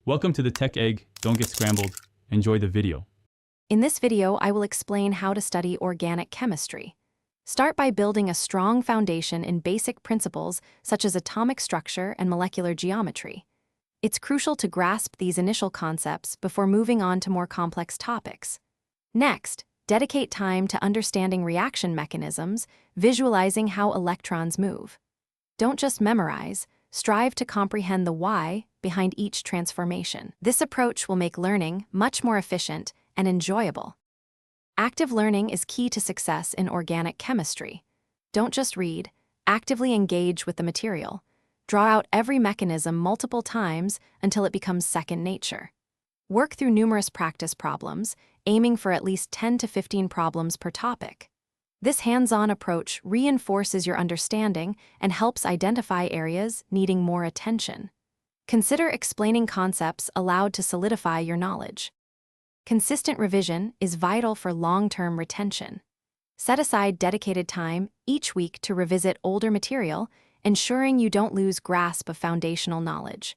Welcome to the Tech Egg. Don't get scrambled. Enjoy the video. In this video, I will explain how to study organic chemistry. Start by building a strong foundation in basic principles such as atomic structure and molecular geometry. It's crucial to grasp these initial concepts before moving on to more complex topics. Next, dedicate time to understanding reaction mechanisms, visualizing how electrons move. Don't just memorize, strive to comprehend the why behind each transformation. This approach will make learning much more efficient and enjoyable. Active learning is key to success in organic chemistry. Don't just read, actively engage with the material. Draw out every mechanism multiple times until it becomes second nature. Work through numerous practice problems, aiming for at least 10 to 15 problems per topic. This hands-on approach reinforces your understanding and helps identify areas needing more attention. Consider explaining concepts aloud to solidify your knowledge. Consistent revision is vital for long-term retention. Set aside dedicated time each week to revisit older material, ensuring you don't lose grasp of foundational knowledge.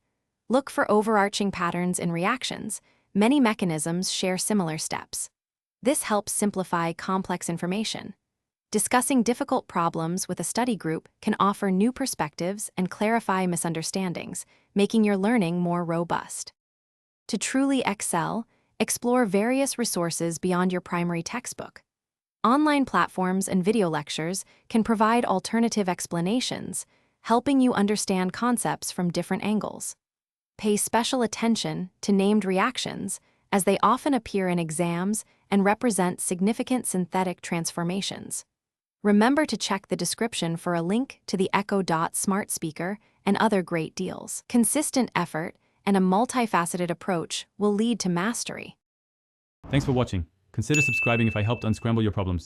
Look for overarching patterns in reactions. Many mechanisms share similar steps. This helps simplify complex information. Discussing difficult problems with a study group can offer new perspectives and clarify misunderstandings, making your learning more robust. To truly excel, explore various resources beyond your primary textbook. Online platforms and video lectures can provide alternative explanations, helping you understand concepts from different angles. Pay special attention to named reactions, as they often appear in exams and represent significant synthetic transformations. Remember to check the description for a link to the Echo Dot smart speaker and other great deals. Consistent effort and a multifaceted approach will lead to mastery. Thanks for watching. Consider subscribing if I helped unscramble your problems.